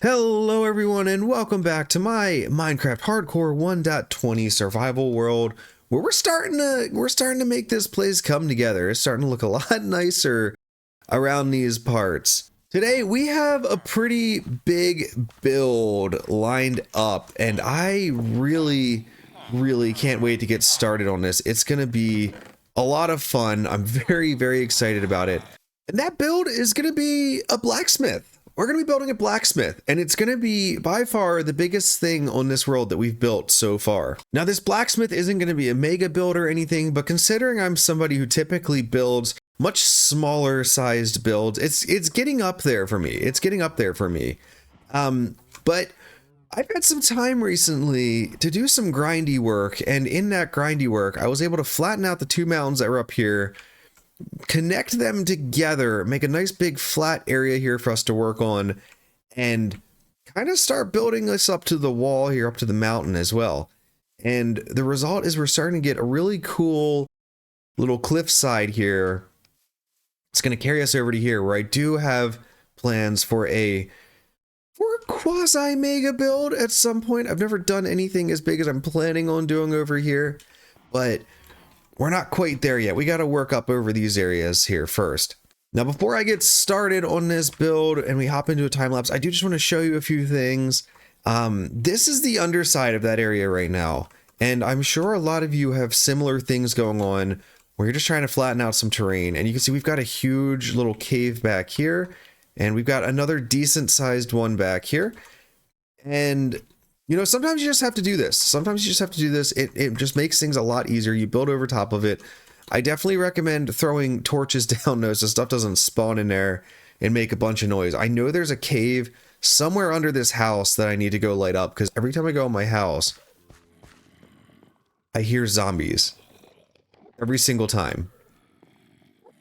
Hello everyone and welcome back to my Minecraft Hardcore 1.20 survival world where we're starting to make this place come together. It's starting to look a lot nicer around these parts. Today we have a pretty big build lined up and I really can't wait to get started on this. It's going to be a lot of fun. I'm very excited about it. And that build is going to be a blacksmith. We're going to be building a blacksmith, and it's going to be by far the biggest thing on this world that we've built so far. Now, this blacksmith isn't going to be a mega build or anything, but considering I'm somebody who typically builds much smaller sized builds, it's getting up there for me. It's getting up there for me. But I've had some time recently to do some grindy work, and in that grindy work, I was able to flatten out the two mountains that were up here, connect them together, make a nice big flat area here for us to work on, and kind of start building this up to the wall here, up to the mountain as well. And the result is we're starting to get a really cool little cliffside here. It's going to carry us over to here where I do have plans for a quasi mega build at some point. I've never done anything as big as I'm planning on doing over here, but we're not quite there yet. We got to work up over these areas here first. Now, before I get started on this build and we hop into a time lapse, I do just want to show you a few things. This is the underside of that area right now. And I'm sure a lot of you have similar things going on where you're just trying to flatten out some terrain. And you can see we've got a huge little cave back here. And we've got another decent sized one back here. And you know, sometimes you just have to do this. Sometimes you just have to do this. It just makes things a lot easier. You build over top of it. I definitely recommend throwing torches down though so stuff doesn't spawn in there and make a bunch of noise. I know there's a cave somewhere under this house that I need to go light up because every time I go in my house, I hear zombies. Every single time.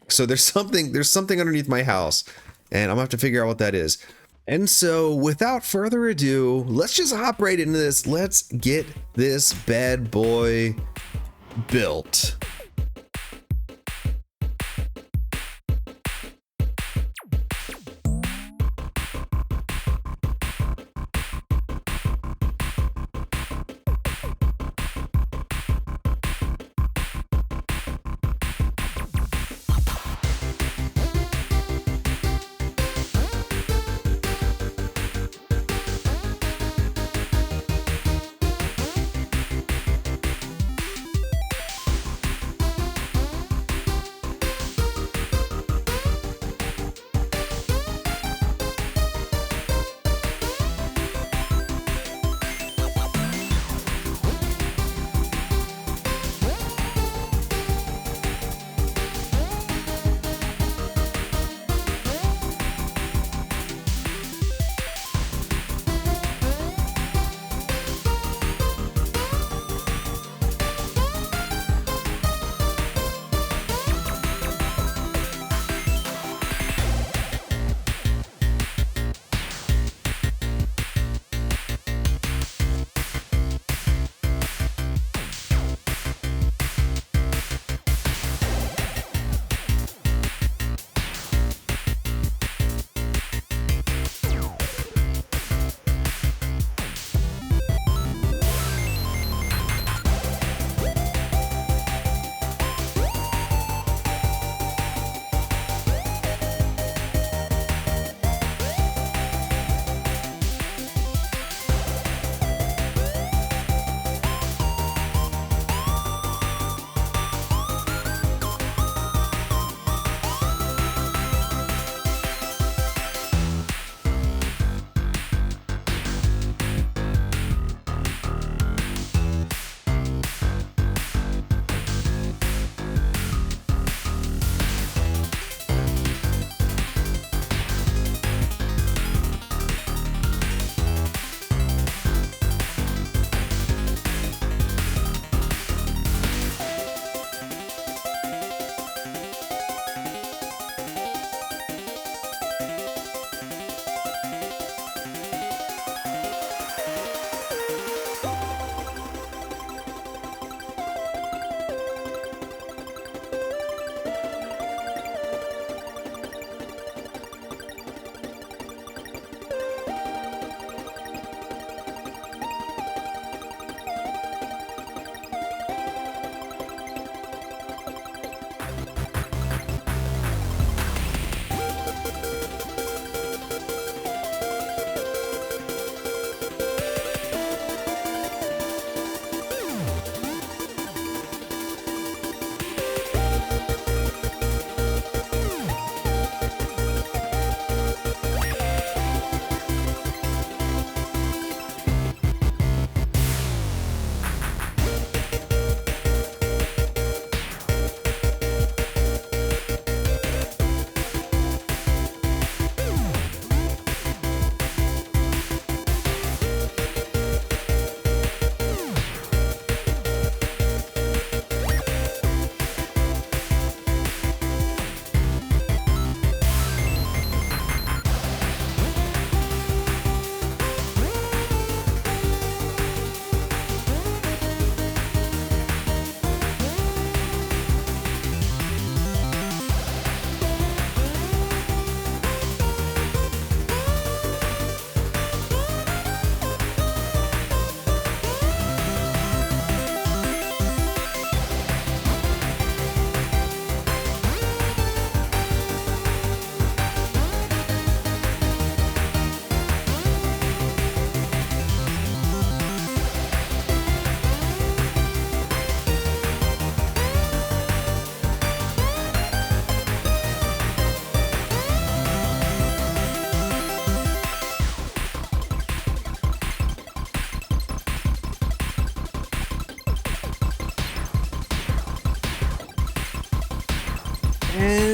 So there's something underneath my house and I'm gonna have to figure out what that is. And so, without further ado, let's just hop right into this. Let's get this bad boy built.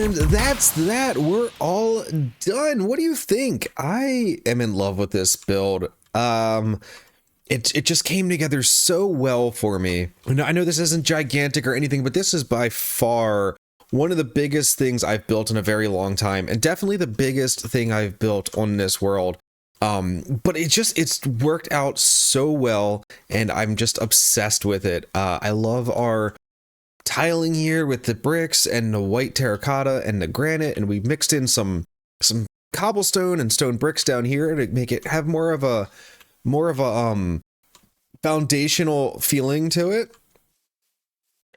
And that's that. We're all done. What do you think? I am in love with this build. It just came together so well for me. I know this isn't gigantic or anything, but this is by far one of the biggest things I've built in a very long time, and definitely the biggest thing I've built on this world. But it's worked out so well, and I'm just obsessed with it. I love our tiling here with the bricks and the white terracotta and the granite, and we mixed in some cobblestone and stone bricks down here to make it have more of a foundational feeling to it.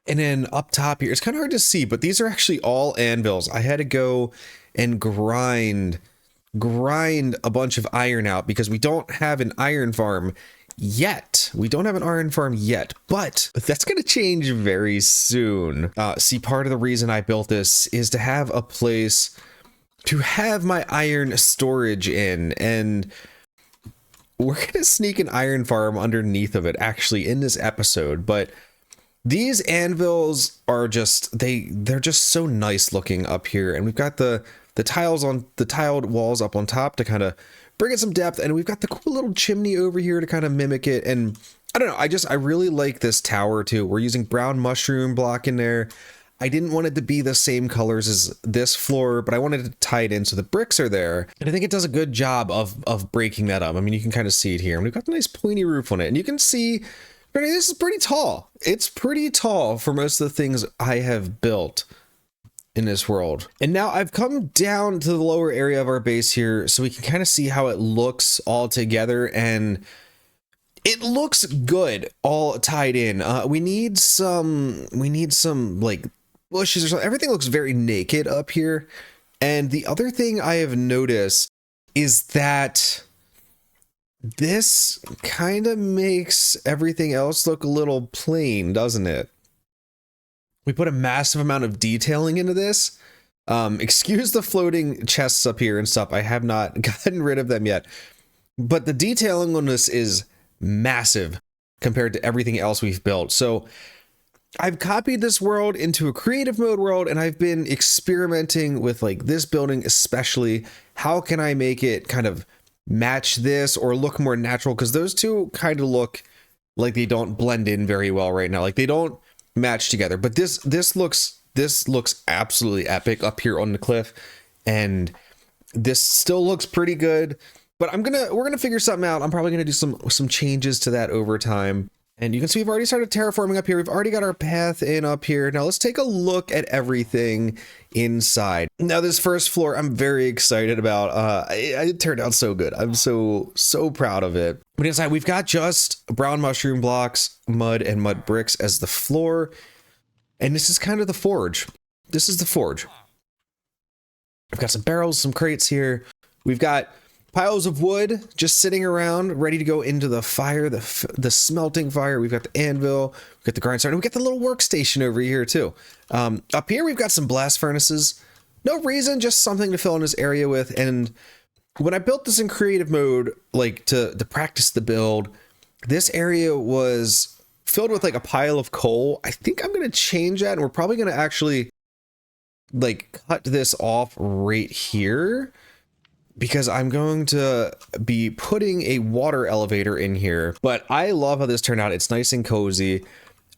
And then up top here, it's kind of hard to see, but these are actually all anvils. I had to go and grind a bunch of iron out because we don't have an iron farm yet. But that's going to change very soon. See, part of the reason I built this is to have a place to have my iron storage in, and we're going to sneak an iron farm underneath of it actually in this episode. But these anvils are just, they're just so nice looking up here. And we've got the tiles on the tiled walls up on top to kind of bring it some depth. And we've got the cool little chimney over here to kind of mimic it. And I don't know, I really like this tower too. We're using brown mushroom block in there. I didn't want it to be the same colors as this floor, but I wanted to tie it in so the bricks are there. And I think it does a good job of breaking that up. I mean, you can kind of see it here. And we've got a nice pointy roof on it. And you can see, this is pretty tall. It's pretty tall for most of the things I have built in this world. And now I've come down to the lower area of our base here so we can kind of see how it looks all together, and it looks good all tied in. We need some like bushes or something. Everything looks very naked up here. And the other thing I have noticed is that this kind of makes everything else look a little plain, doesn't it? We put a massive amount of detailing into this. Excuse the floating chests up here and stuff. I have not gotten rid of them yet. But the detailing on this is massive compared to everything else we've built. So I've copied this world into a creative mode world, and I've been experimenting with like this building especially. How can I make it kind of match this or look more natural? Because those two kind of look like they don't blend in very well right now. Like they don't match together. But this looks absolutely epic up here on the cliff, and this still looks pretty good. But we're gonna figure something out. I'm probably gonna do some changes to that over time. And you can see we've already started terraforming up here. We've already got our path in up here. Now let's take a look at everything inside. Now this first floor, I'm very excited about. It turned out so good. I'm so proud of it. But inside we've got just brown mushroom blocks, mud, and mud bricks as the floor. And this is kind of the forge. This is the forge. I've got some barrels, some crates here. We've got piles of wood just sitting around ready to go into the fire, the smelting fire. We've got the anvil, we've got the grindstone, and we've got the little workstation over here too. Up here we've got some blast furnaces. No reason, just something to fill in this area with. And when I built this in creative mode, like to practice the build, this area was filled with like a pile of coal. I think I'm going to change that, and we're probably going to actually like cut this off right here, because I'm going to be putting a water elevator in here. But I love how this turned out. It's nice and cozy.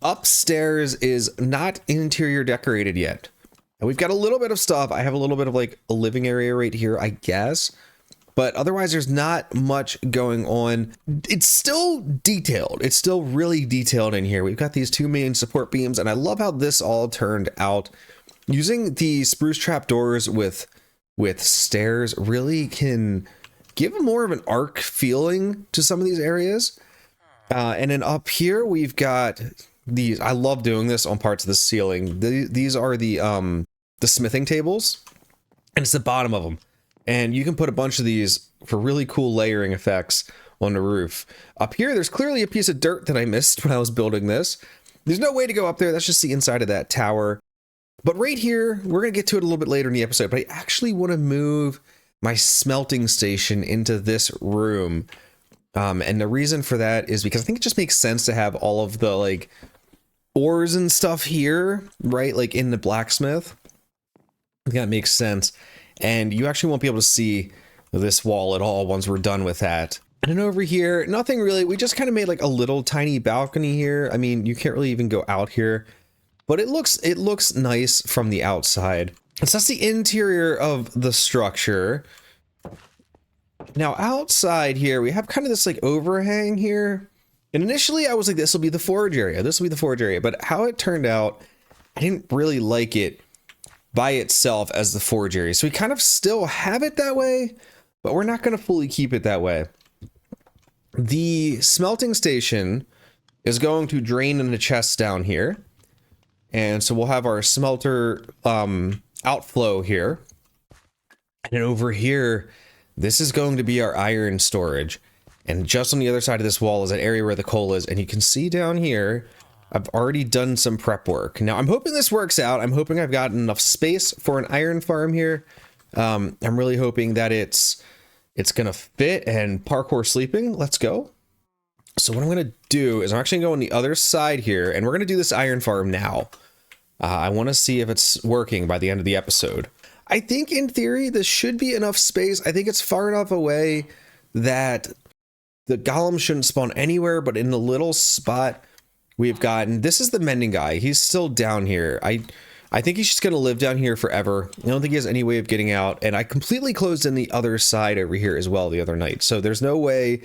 Upstairs is not interior decorated yet. And we've got a little bit of stuff. I have a little bit of like a living area right here, I guess. But otherwise, there's not much going on. It's still detailed. It's still really detailed in here. We've got these two main support beams, and I love how this all turned out. Using the spruce trapdoors with stairs really can give more of an arc feeling to some of these areas. And then up here we've got these. I love doing this on parts of the ceiling. These are the smithing tables, and it's the bottom of them. And you can put a bunch of these for really cool layering effects on the roof. Up here, there's clearly a piece of dirt that I missed when I was building this. There's no way to go up there. That's just the inside of that tower. But right here, we're going to get to it a little bit later in the episode, but I actually want to move my smelting station into this room. And the reason for that is because I think it just makes sense to have all of the like ores and stuff here, right? Like in the blacksmith. I think that makes sense. And you actually won't be able to see this wall at all once we're done with that. And then over here, nothing really. We just kind of made like a little tiny balcony here. I mean, you can't really even go out here, but it looks nice from the outside. So that's the interior of the structure. Now outside here, we have kind of this like overhang here. And initially I was like, this will be the forge area. This will be the forge area. But how it turned out, I didn't really like it by itself as the forge area. So we kind of still have it that way, but we're not going to fully keep it that way. The smelting station is going to drain in the chest down here. And so we'll have our smelter outflow here. And then over here, this is going to be our iron storage. And just on the other side of this wall is that area where the coal is. And you can see down here, I've already done some prep work. Now I'm hoping this works out. I'm hoping I've got enough space for an iron farm here. I'm really hoping that it's gonna fit. And parkour sleeping, let's go. So what I'm gonna do is I'm actually gonna go on the other side here, and we're gonna do this iron farm now. I want to see if it's working by the end of the episode. I think in theory this should be enough space. I think it's far enough away that the golem shouldn't spawn anywhere, but in the little spot we've gotten, this is the mending guy. He's still down here. I think he's just going to live down here forever. I don't think he has any way of getting out. And I completely closed in the other side over here as well the other night. So there's no way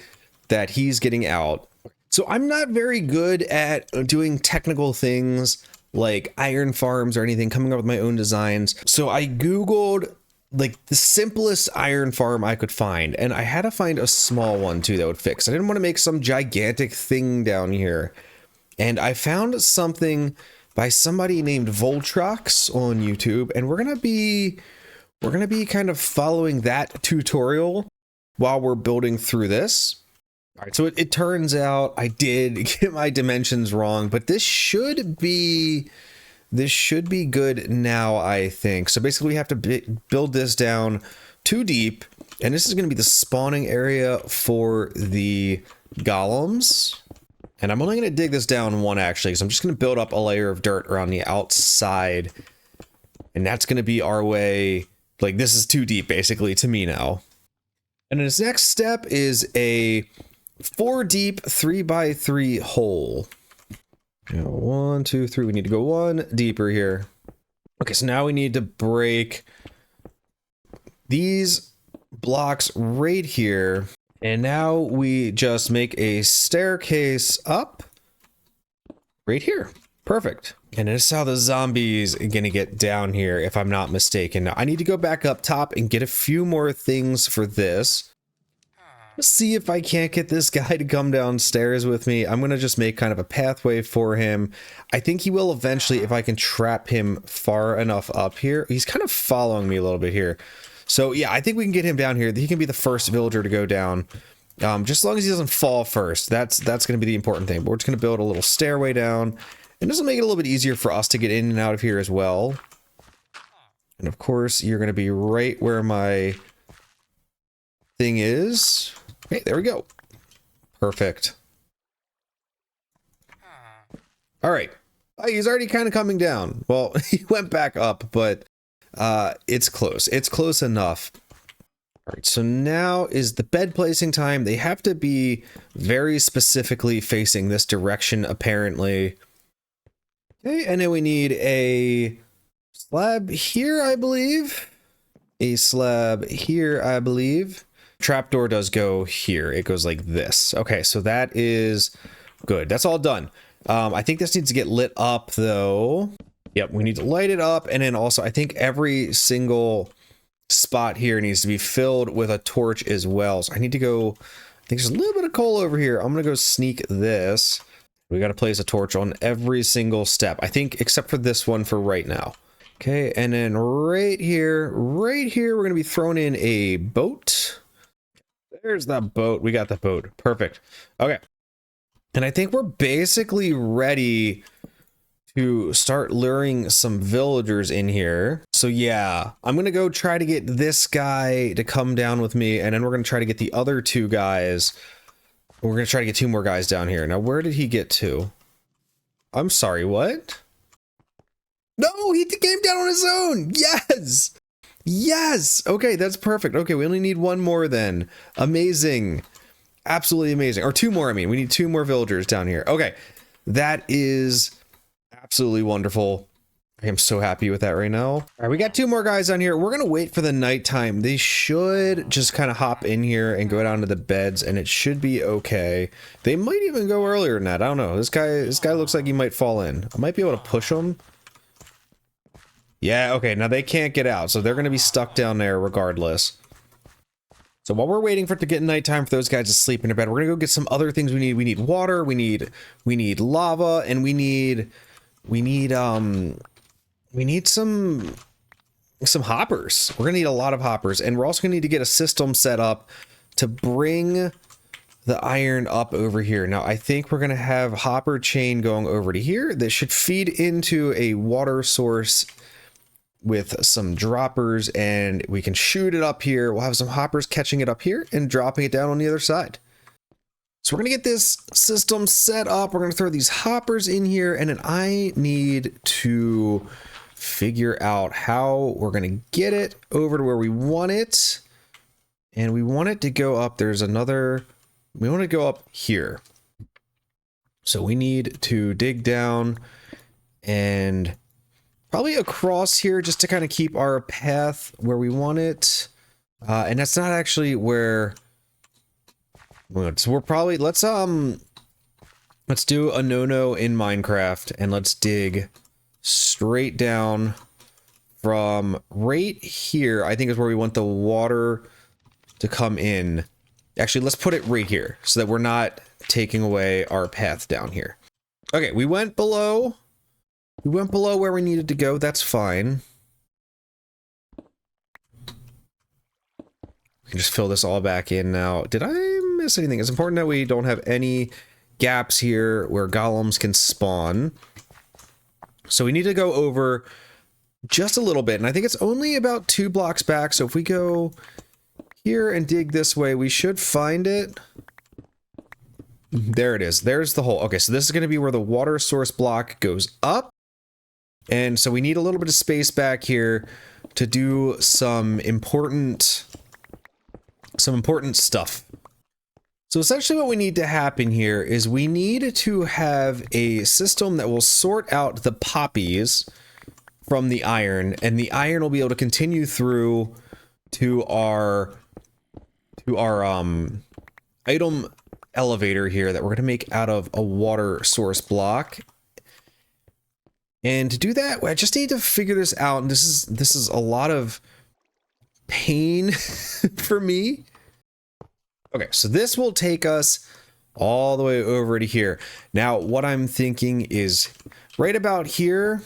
that he's getting out. So I'm not very good at doing technical things like iron farms or anything, coming up with my own designs. So I Googled like the simplest iron farm I could find. And I had to find a small one too that would fix. I didn't want to make some gigantic thing down here. And I found something by somebody named Voltrox on YouTube, and we're gonna be kind of following that tutorial while we're building through this. All right, so it turns out I did get my dimensions wrong, but this should be good now, I think. So basically we have to build this down too deep, and this is going to be the spawning area for the golems. And I'm only going to dig this down one, actually, because I'm just going to build up a layer of dirt around the outside. And that's going to be our way. Like, this is too deep, basically, to me now. And then this next step is a 4 deep 3x3 hole. 1, 2, 3. We need to go one deeper here. Okay, so now we need to break these blocks right here. And now we just make a staircase up right here. Perfect. And this is how the zombies are gonna get down here, if I'm not mistaken. Now I need to go back up top and get a few more things for this. Let's see if I can't get this guy to come downstairs with me. I'm gonna just make kind of a pathway for him. I think he will eventually, if I can trap him far enough up here. He's kind of following me a little bit here. So yeah, I think we can get him down here. He can be the first villager to go down. Just as long as he doesn't fall first. That's going to be the important thing. But we're just going to build a little stairway down. And this will make it a little bit easier for us to get in and out of here as well. And of course, you're going to be right where my thing is. Okay, there we go. Perfect. All right. Oh, he's already kind of coming down. Well, he went back up, but it's close. It's close enough. All right, so now is the bed placing time. They have to be very specifically facing this direction, apparently. Okay, and then we need a slab here, I believe. A slab here, I believe. Trapdoor does go here. It goes like this. Okay, so that is good. That's all done. I think this needs to get lit up, though. Yep, we need to light it up, and then also I think every single spot here needs to be filled with a torch as well. So I need to go, I think there's a little bit of coal over here. I'm gonna go sneak this. We gotta place a torch on every single step, I think, except for this one for right now. Okay, and then right here, we're gonna be throwing in a boat. There's that boat. We got the boat. Perfect. Okay. And I think we're basically ready to start luring some villagers in here. So yeah, I'm gonna go try to get this guy to come down with me, and then we're gonna try to get the other 2 guys. We're gonna try to get 2 more guys down here. Now, where did he get to? I'm sorry, what? No, he came down on his own. Yes. Yes. Okay, that's perfect. Okay, we only need one more then. Amazing. Absolutely amazing. Or two more, I mean. We need two more villagers down here. Okay. That is absolutely wonderful. I am so happy with that right now. All right, we got two more guys on here. We're going to wait for the nighttime. They should just kind of hop in here and go down to the beds, and it should be okay. They might even go earlier than that. I don't know. This guy looks like he might fall in. I might be able to push him. Yeah, okay, now they can't get out, so they're going to be stuck down there regardless. So while we're waiting for it to get nighttime for those guys to sleep in their bed, we're going to go get some other things we need. We need water, we need lava, and we need some hoppers. We're going to need a lot of hoppers, and we're also going to need to get a system set up to bring the iron up over here. Now, I think we're going to have hopper chain going over to here that should feed into a water source with some droppers, and we can shoot it up here. We'll have some hoppers catching it up here and dropping it down on the other side. So we're gonna get this system set up. We're gonna throw these hoppers in here, and then I need to figure out how we're gonna get it over to where we want it. And we want it to go up. We want to go up here. So we need to dig down and probably across here just to kind of keep our path where we want it. And that's not actually where... So we're probably... Let's do a no-no in Minecraft, and let's dig straight down from right here. I think is where we want the water to come in. Actually, let's put it right here so that we're not taking away our path down here. Okay, we went below... We went below where we needed to go. That's fine. We can just fill this all back in now. Did I miss anything? It's important that we don't have any gaps here where golems can spawn. So we need to go over just a little bit. And I think it's only about 2 blocks back. So if we go here and dig this way, we should find it. There it is. There's the hole. Okay, so this is going to be where the water source block goes up. And so we need a little bit of space back here to do some important stuff. So essentially what we need to happen here is we need to have a system that will sort out the poppies from the iron, and the iron will be able to continue through to our item elevator here that we're going to make out of a water source block. And to do that, I just need to figure this out. And this is a lot of pain for me. Okay, so this will take us all the way over to here. Now, what I'm thinking is right about here,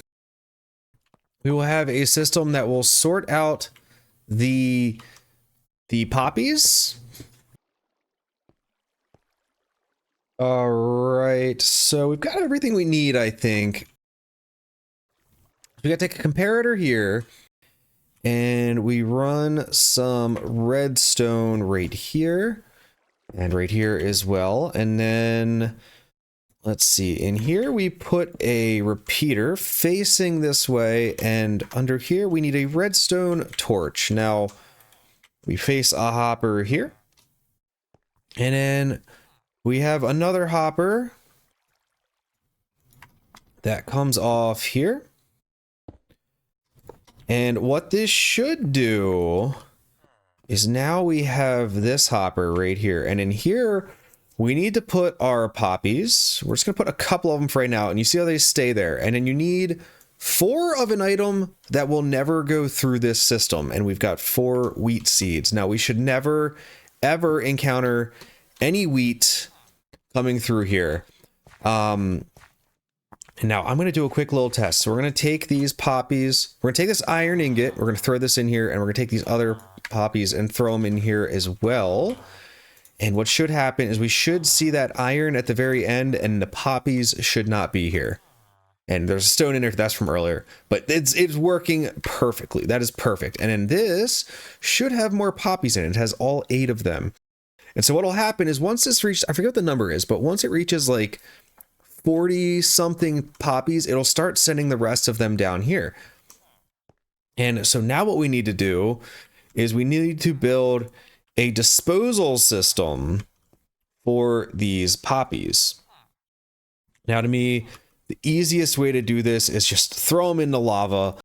we will have a system that will sort out the poppies. All right, so we've got everything we need, I think. We got to take a comparator here, and we run some redstone right here, and right here as well. And then, let's see, in here we put a repeater facing this way, and under here we need a redstone torch. Now, we face a hopper here, and then we have another hopper that comes off here. And what this should do is now we have this hopper right here. And in here, we need to put our poppies. We're just going to put a couple of them for right now. And you see how they stay there. And then you need 4 of an item that will never go through this system. And we've got 4 wheat seeds. Now, we should never, ever encounter any wheat coming through here. And now I'm going to do a quick little test. So we're going to take these poppies. We're going to take this iron ingot. We're going to throw this in here, and we're going to take these other poppies and throw them in here as well. And what should happen is we should see that iron at the very end, and the poppies should not be here. And there's a stone in there. That's from earlier, but it's working perfectly. That is perfect. And then this should have more poppies in it. It has all 8 of them. And so what will happen is once this reaches, I forget what the number is, but once it reaches like 40 something poppies, it'll start sending the rest of them down here. And so now what we need to do is we need to build a disposal system for these poppies. Now, to me, the easiest way to do this is just throw them into lava.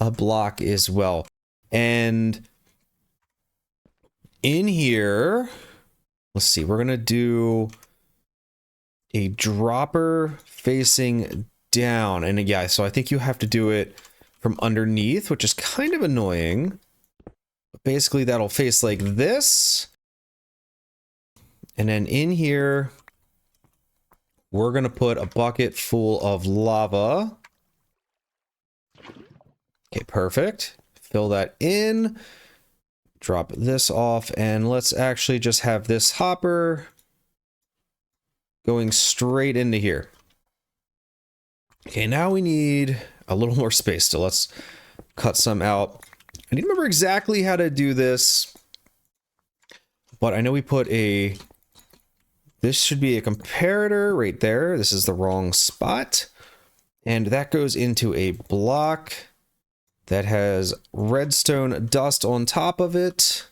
A block as well. And in here, let's see, we're going to do a dropper facing down. And yeah, so I think you have to do it from underneath, which is kind of annoying. But basically, that'll face like this. And then in here, we're going to put a bucket full of lava. Okay, perfect. Fill that in. Drop this off, and let's actually just have this hopper going straight into here. Okay, now we need a little more space, so let's cut some out. I need to remember exactly how to do this, but I know we put a... This should be a comparator right there. This is the wrong spot. And that goes into a block that has redstone dust on top of it.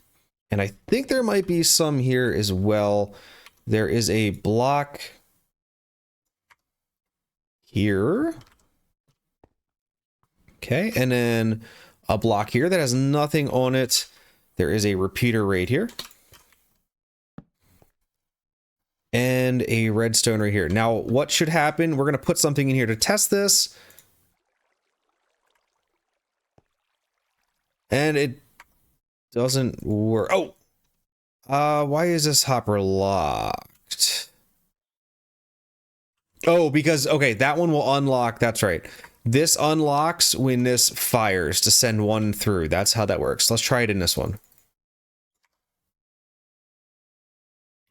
And I think there might be some here as well. There is a block here. Okay, and then a block here that has nothing on it. There is a repeater right here. And a redstone right here. Now, what should happen? We're going to put something in here to test this. And it doesn't work. Oh! Why is this hopper locked? Oh, because, okay, that one will unlock. That's right. This unlocks when this fires to send one through. That's how that works. Let's try it in this one.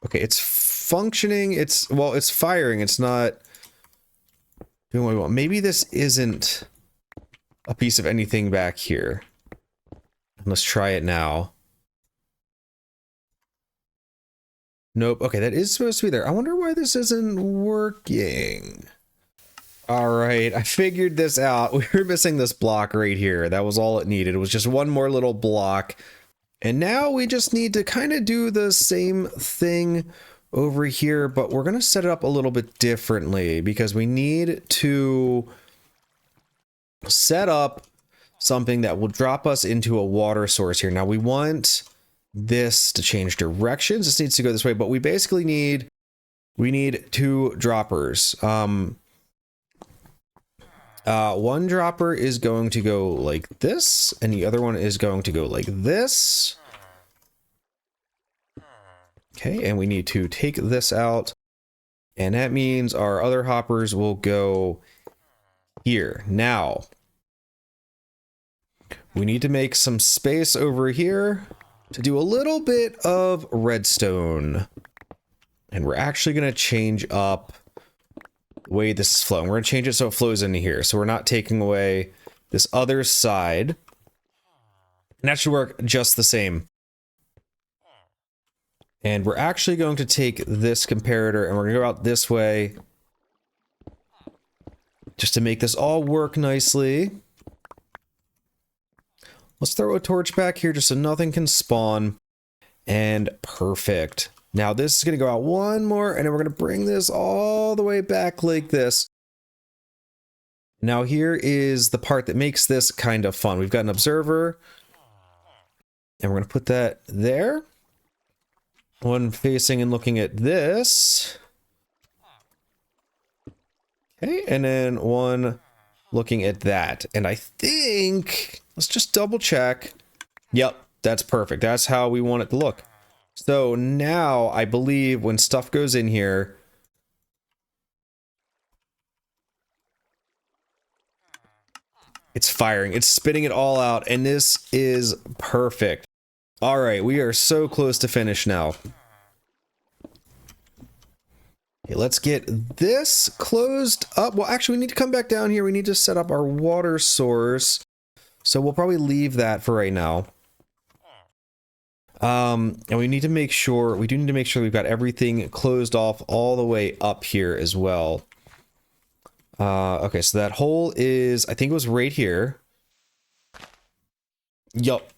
Okay, it's functioning. It's, well, it's firing. It's not doing what we want. Maybe this isn't a piece of anything back here. Let's try it now. Nope. Okay, that is supposed to be there. I wonder why this isn't working. All right, I figured this out. We were missing this block right here. That was all it needed. It was just one more little block. And now we just need to kind of do the same thing over here, but we're going to set it up a little bit differently because we need to set up something that will drop us into a water source here. Now we want this to change directions. This needs to go this way, but we basically need, we need two droppers. One dropper is going to go like this, and the other one is going to go like this. Okay, and we need to take this out, and that means our other hoppers will go here. Now, we need to make some space over here to do a little bit of redstone. And we're actually going to change up the way this is flowing. We're going to change it so it flows into here. So we're not taking away this other side. And that should work just the same. And we're actually going to take this comparator and we're going to go out this way just to make this all work nicely. Let's throw a torch back here just so nothing can spawn. And perfect. Now this is going to go out one more, and then we're going to bring this all the way back like this. Now here is the part that makes this kind of fun. We've got an observer, and we're going to put that there. One facing and looking at this. Okay, and then one looking at that. And I think... Let's just double check. Yep, that's perfect. That's how we want it to look. So now I believe when stuff goes in here, it's firing. It's spitting it all out, and this is perfect. All right, we are so close to finish now. Okay, let's get this closed up. Well, actually, we need to come back down here. We need to set up our water source. So we'll probably leave that for right now. And we need to make sure, we've got everything closed off all the way up here as well. Okay, so that hole is, I think it was right here. Yup.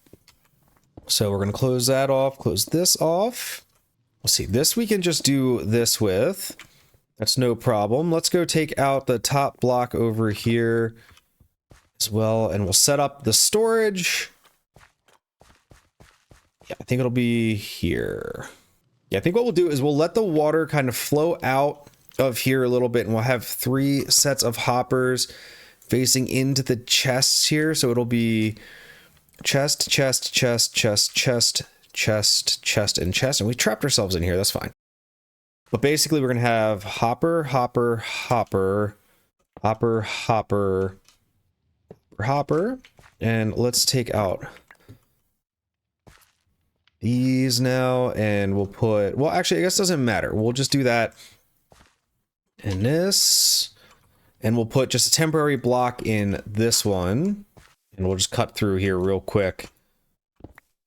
So we're going to close that off, close this off. Let's see, this we can just do this with. That's no problem. Let's go take out the top block over here as well, and we'll set up the storage. Yeah, I think it'll be here. Yeah, I think what we'll do is we'll let the water kind of flow out of here a little bit, and we'll have 3 sets of hoppers facing into the chests here. So it'll be chest, chest, chest, chest, chest, chest, chest, and chest. And we trapped ourselves in here. That's fine. But basically, we're going to have hopper, hopper, hopper, hopper, hopper, hopper. And let's take out these now, and we'll put, well, actually, I guess it doesn't matter. We'll just do that in this, and we'll put just a temporary block in this one, and we'll just cut through here real quick.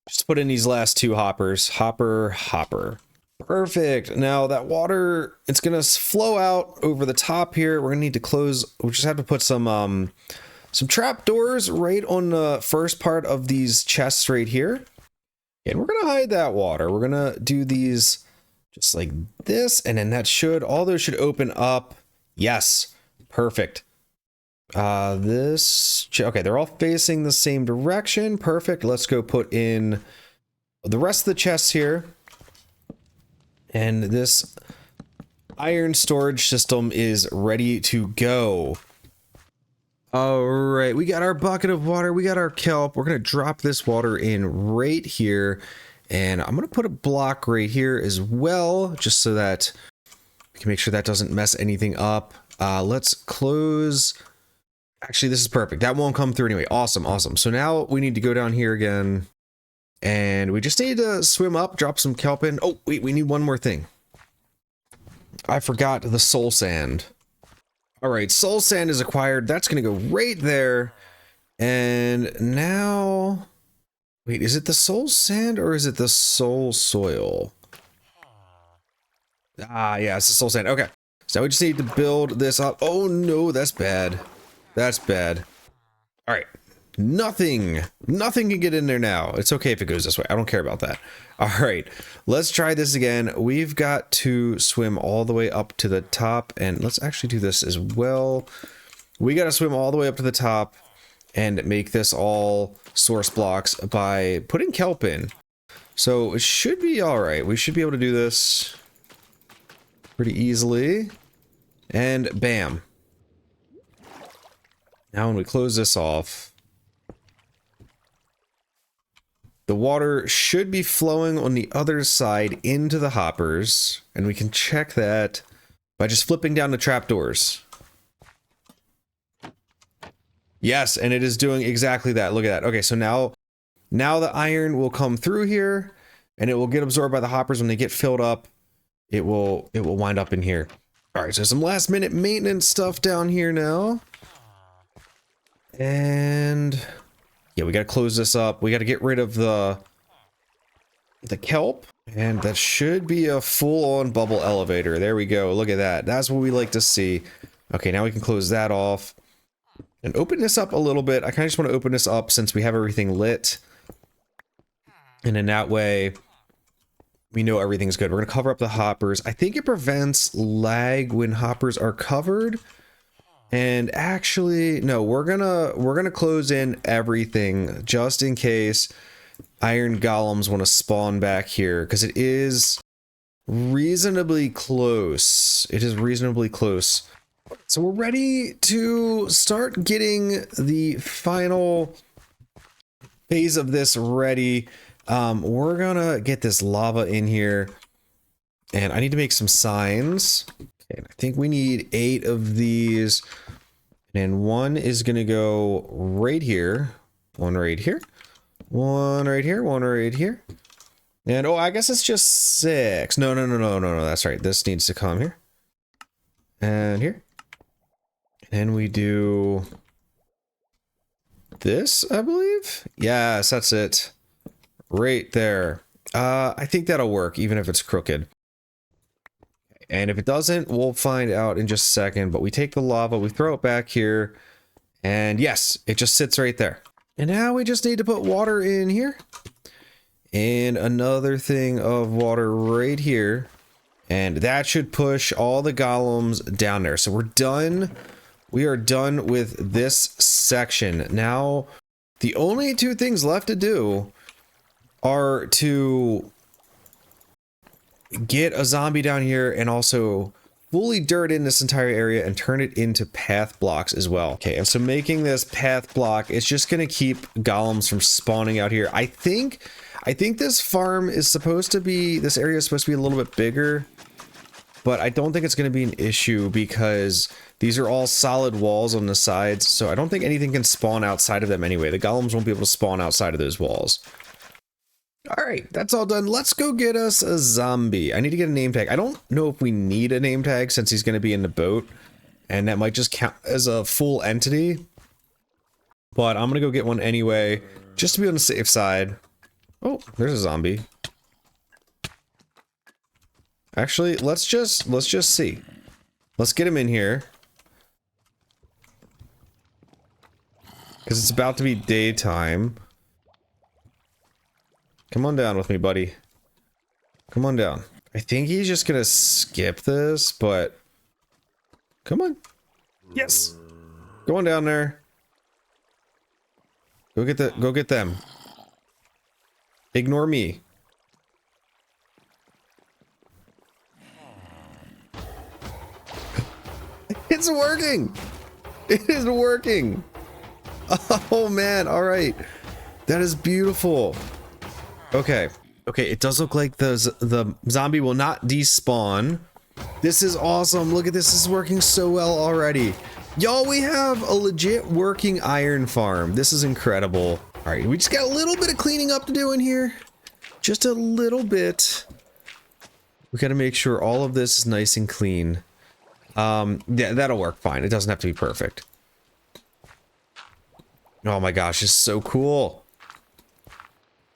Just put in these last 2 hoppers. Hopper, hopper. Perfect. Now that water, it's gonna flow out over the top here. We're gonna need to close. We just have to put some trap doors right on the first part of these chests right here. And we're gonna hide that water. We're gonna do these just like this, and then that should, all those should open up. Yes, perfect. Okay, they're all facing the same direction. Perfect. Let's go put in the rest of the chests here. And this iron storage system is ready to go. All right, we got our bucket of water, we got our kelp. We're gonna drop this water in right here, and I'm gonna put a block right here as well, just so that we can make sure that doesn't mess anything up. Let's close. Actually, this is perfect. That won't come through anyway. Awesome, awesome. So now we need to go down here again, and we just need to swim up, drop some kelp in. Oh, wait, we need one more thing. I forgot the soul sand. All right, soul sand is acquired. That's going to go right there. And now, wait, is it the soul sand or is it the soul soil? Ah, yeah, it's the soul sand. Okay, so now we just need to build this up. Oh no, that's bad. That's bad. All right, nothing can get in there now. It's okay if it goes this way. I don't care about that. All right, let's try this again. We've got to swim all the way up to the top, and let's actually do this as well. We got to swim all the way up to the top and make this all source blocks by putting kelp in. So it should be all right. We should be able to do this pretty easily. And bam. Now when we close this off, the water should be flowing on the other side into the hoppers, and we can check that by just flipping down the trapdoors. Yes, and it is doing exactly that. Look at that. Okay, so now the iron will come through here, and it will get absorbed by the hoppers. When they get filled up, it will wind up in here. All right, so some last minute maintenance stuff down here now. And yeah, we got to close this up. We got to get rid of the kelp, and that should be a full-on bubble elevator. There we go. Look at that. That's what we like to see. Okay, now we can close that off and open this up a little bit. I kind of just want to open this up since we have everything lit, and in that way we know everything's good. We're gonna cover up the hoppers. I think it prevents lag when hoppers are covered. And actually, no, we're gonna close in everything just in case iron golems want to spawn back here, because it is reasonably close. It is reasonably close. So we're ready to start getting the final phase of this ready. We're gonna get this lava in here, and I need to make some signs. Okay, I think we need 8 of these, and one is gonna go right here, one right here, one right here, one right here, and oh, I guess it's just 6. No, that's right. This needs to come here. And here. And we do this, I believe. Yes, that's it. Right there. I think that'll work, even if it's crooked. And if it doesn't, we'll find out in just a second. But we take the lava, we throw it back here. And yes, it just sits right there. And now we just need to put water in here. And another thing of water right here. And that should push all the golems down there. So we're done. We are done with this section. Now, the only two things left to do are to get a zombie down here and also fully dirt in this entire area and turn it into path blocks as well. Okay, and so making this path block, it's just gonna keep golems from spawning out here. I think this farm is supposed to be, this area is supposed to be a little bit bigger, but I don't think it's gonna be an issue because these are all solid walls on the sides, so I don't think anything can spawn outside of them anyway. The golems won't be able to spawn outside of those walls. All right, that's all done. Let's go get us a zombie. I need to get a name tag. I don't know if we need a name tag since he's going to be in the boat, and that might just count as a full entity. But I'm going to go get one anyway, just to be on the safe side. Oh, there's a zombie. Actually, let's just see. Let's get him in here. Because it's about to be daytime. Come on down with me, buddy. Come on down. I think he's just gonna skip this, but... Come on. Yes! Go on down there. Go get them. Ignore me. It's working! It is working! Oh man, alright. That is beautiful. Okay, it does look like the zombie will not despawn. This is awesome. Look at this. This is working so well already. Y'all, we have a legit working iron farm. This is incredible. All right, we just got a little bit of cleaning up to do in here. Just a little bit. We got to make sure all of this is nice and clean. Yeah, that'll work fine. It doesn't have to be perfect. Oh my gosh, it's so cool.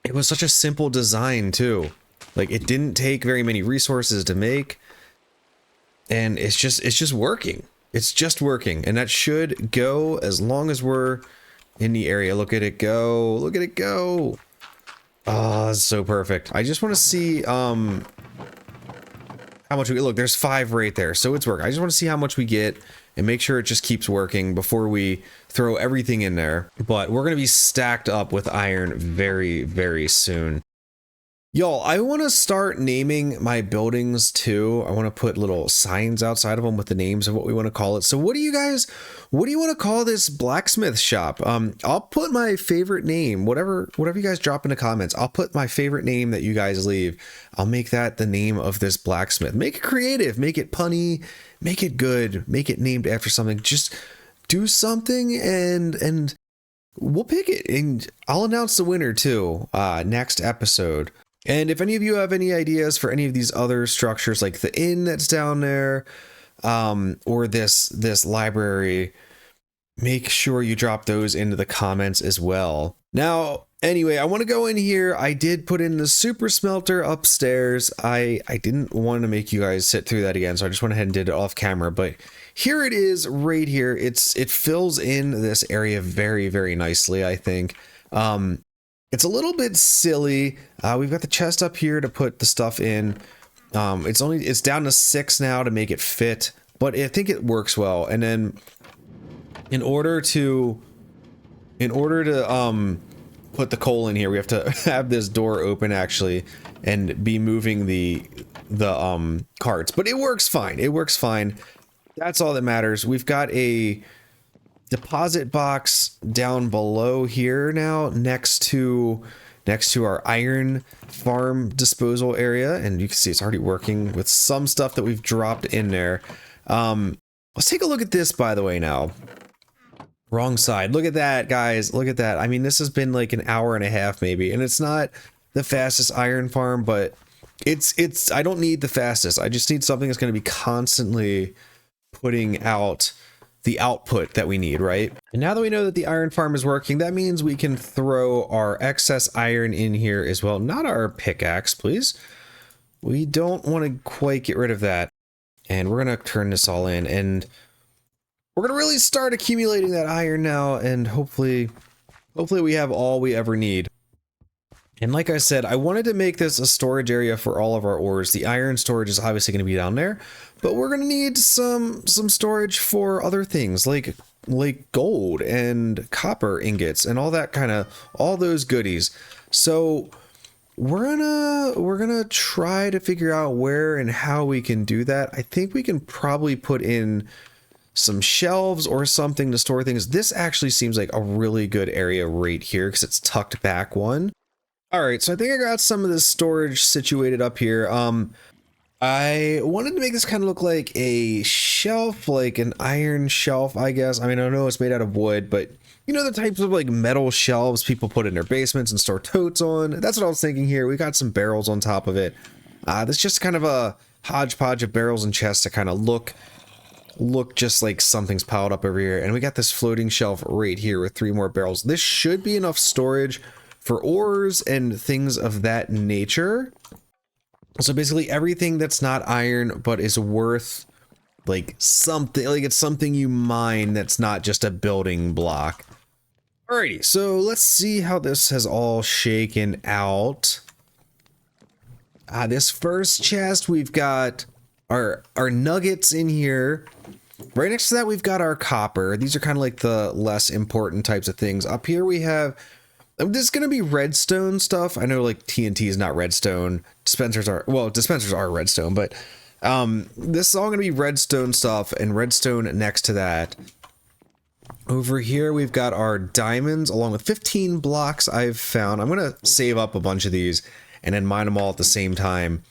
It was such a simple design too. Like, it didn't take very many resources to make. And it's just working. It's just working. And that should go as long as we're in the area. Look at it go. Look at it go. Oh, it's so perfect. I just want to see how much we look. There's 5 right there. So it's working. I just want to see how much we get and make sure it just keeps working before we throw everything in there. But we're going to be stacked up with iron very, very soon. Y'all, I want to start naming my buildings too. I want to put little signs outside of them with the names of what we want to call it. So what do you want to call this blacksmith shop? I'll put my favorite name, whatever you guys drop in the comments. I'll put my favorite name that you guys leave. I'll make that the name of this blacksmith. Make it creative, make it punny, make it good, make it named after something. Just do something and we'll pick it, and I'll announce the winner too next episode. And if any of you have any ideas for any of these other structures, like the inn that's down there, or this library, make sure you drop those into the comments as well. Now, anyway, I want to go in here. I did put in the super smelter upstairs. I didn't want to make you guys sit through that again, so I just went ahead and did it off camera. But here it is right here. It fills in this area very, very nicely, I think. It's a little bit silly. We've got the chest up here to put the stuff in. It's down to 6 now to make it fit, but I think it works well. And then in order to put the coal in here, we have to have this door open actually and be moving the carts, but it works fine. It works fine. That's all that matters. We've got a deposit box down below here now next to our iron farm disposal area, and you can see it's already working with some stuff that we've dropped in there. Let's take a look at this, by the way. Now, wrong side. Look at that, guys. Look at that. I mean, this has been like an hour and a half maybe, and it's not the fastest iron farm, but it's I don't need the fastest. I just need something that's going to be constantly putting out the output that we need, right? And now that we know that the iron farm is working, that means we can throw our excess iron in here as well. Not our pickaxe, please. We don't want to quite get rid of that. And we're going to turn this all in, and we're going to really start accumulating that iron now, and hopefully we have all we ever need. And like I said, I wanted to make this a storage area for all of our ores. The iron storage is obviously going to be down there, but we're going to need some storage for other things like gold and copper ingots and all that all those goodies. So we're gonna try to figure out where and how we can do that. I think we can probably put in some shelves or something to store things. This actually seems like a really good area right here because it's tucked back one. All right, so I think I got some of this storage situated up here. I wanted to make this kind of look like a shelf, like an iron shelf, I guess. I mean, I know it's made out of wood, but you know, the types of like metal shelves people put in their basements and store totes on. That's what I was thinking here. We got some barrels on top of it. That's just kind of a hodgepodge of barrels and chests to kind of look just like something's piled up over here. And we got this floating shelf right here with 3 more barrels. This should be enough storage for ores and things of that nature. So basically everything that's not iron but is worth like something, like it's something you mine that's not just a building block. Alrighty, so let's see how this has all shaken out. This first chest, we've got our nuggets in here. Right next to that, we've got our copper. These are kind of like the less important types of things. Up here we have, this is going to be redstone stuff. I know like TNT is not redstone. Dispensers are redstone, but this is all going to be redstone stuff and redstone next to that. Over here, we've got our diamonds along with 15 blocks I've found. I'm going to save up a bunch of these and then mine them all at the same time.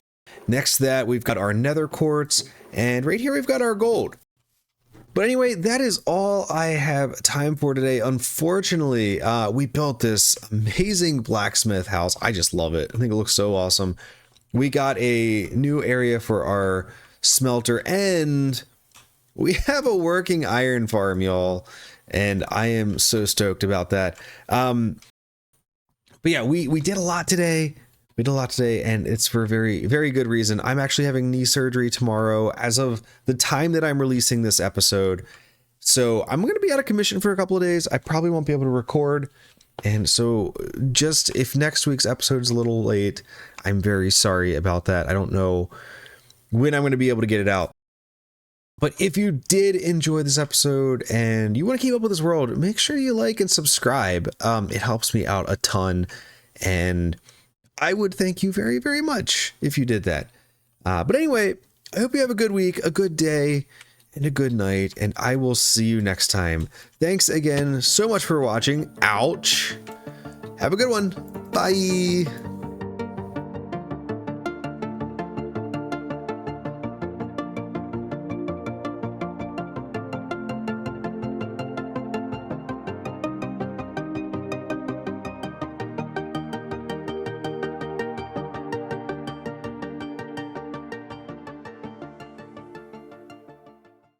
Next to that, we've got our nether quartz, and right here, we've got our gold. But anyway, that is all I have time for today. Unfortunately, we built this amazing blacksmith house. I just love it. I think it looks so awesome. We got a new area for our smelter, and we have a working iron farm, y'all. And I am so stoked about that. But yeah, we did a lot today. We did a lot today, and it's for a very, very good reason. I'm actually having knee surgery tomorrow as of the time that I'm releasing this episode. So I'm going to be out of commission for a couple of days. I probably won't be able to record. And so just if next week's episode is a little late, I'm very sorry about that. I don't know when I'm going to be able to get it out. But if you did enjoy this episode and you want to keep up with this world, make sure you like and subscribe. It helps me out a ton. And I would thank you very, very much if you did that. But anyway, I hope you have a good week, a good day, and a good night, and I will see you next time. Thanks again so much for watching. Ouch. Have a good one. Bye.